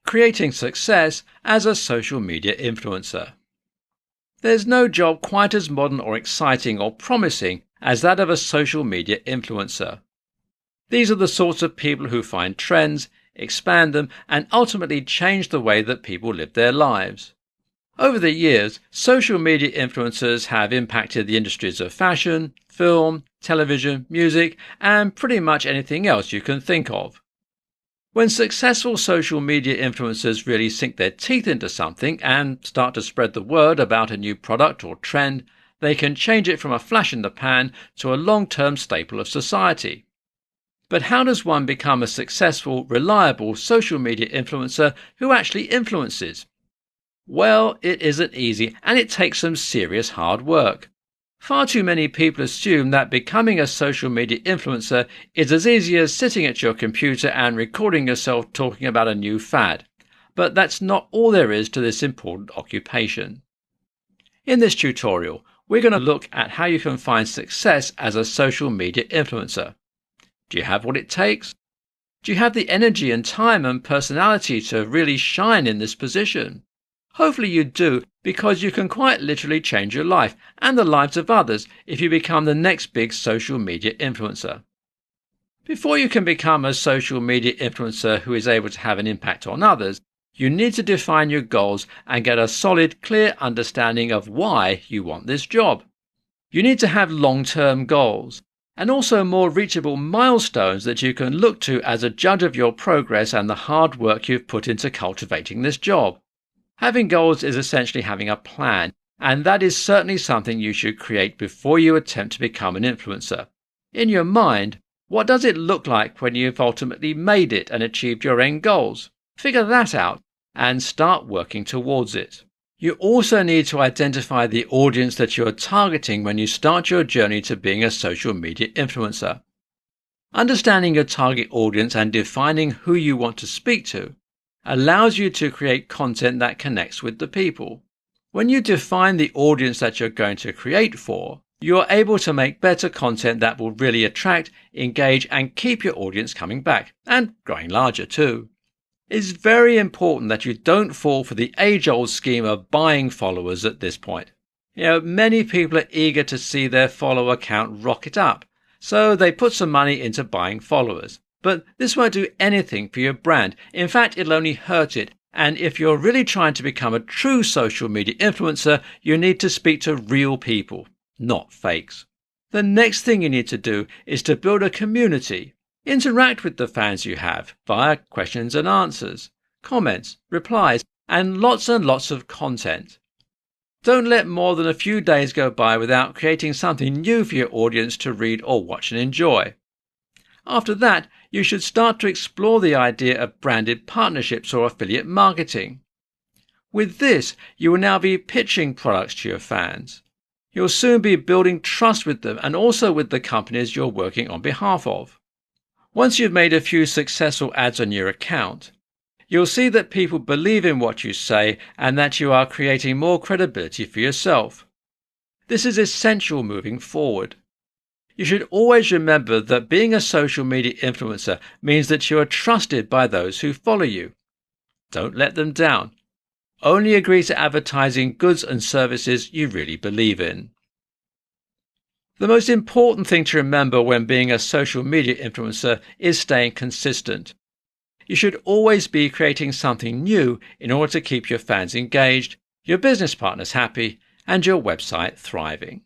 creating success as a social media influencer. There's no job quite as modern or exciting or promising as that of a social media influencer. These are the sorts of people who find trends, expand them, and ultimately change the way that people live their lives. Over the years, social media influencers have impacted the industries of fashion, film, television, music, and pretty much anything else you can think of. When successful social media influencers really sink their teeth into something and start to spread the word about a new product or trend, they can change it from a flash in the pan to a long-term staple of society. But how does one become a successful, reliable social media influencer who actually influences? Well, it isn't easy, and it takes some serious hard work. Far too many people assume that becoming a social media influencer is as easy as sitting at your computer and recording yourself talking about a new fad. But that's not all there is to this important occupation. In this tutorial, we're going to look at how you can find success as a social media influencer. Do you have what it takes? Do you have the energy and time and personality to really shine in this position? Hopefully you do, because you can quite literally change your life and the lives of others if you become the next big social media influencer. Before you can become a social media influencer who is able to have an impact on others, you need to define your goals and get a solid, clear understanding of why you want this job. You need to have long-term goals and also more reachable milestones that you can look to as a judge of your progress and the hard work you've put into cultivating this job. Having goals is essentially having a plan, and that is certainly something you should create before you attempt to become an influencer. In your mind, what does it look like when you've ultimately made it and achieved your end goals? Figure that out and start working towards it. You also need to identify the audience that you're targeting when you start your journey to being a social media influencer. Understanding your target audience and defining who you want to speak to allows you to create content that connects with the people. When you define the audience that you're going to create for, you're able to make better content that will really attract, engage, and keep your audience coming back, and growing larger too. It's very important that you don't fall for the age-old scheme of buying followers at this point. Many people are eager to see their follower count rocket up, so they put some money into buying followers. But this won't do anything for your brand. In fact, it'll only hurt it. And if you're really trying to become a true social media influencer, you need to speak to real people, not fakes. The next thing you need to do is to build a community. Interact with the fans you have via questions and answers, comments, replies, and lots of content. Don't let more than a few days go by without creating something new for your audience to read or watch and enjoy. After that, you should start to explore the idea of branded partnerships or affiliate marketing. With this, you will now be pitching products to your fans. You'll soon be building trust with them and also with the companies you're working on behalf of. Once you've made a few successful ads on your account, you'll see that people believe in what you say and that you are creating more credibility for yourself. This is essential moving forward. You should always remember that being a social media influencer means that you are trusted by those who follow you. Don't let them down. Only agree to advertising goods and services you really believe in. The most important thing to remember when being a social media influencer is staying consistent. You should always be creating something new in order to keep your fans engaged, your business partners happy, and your website thriving.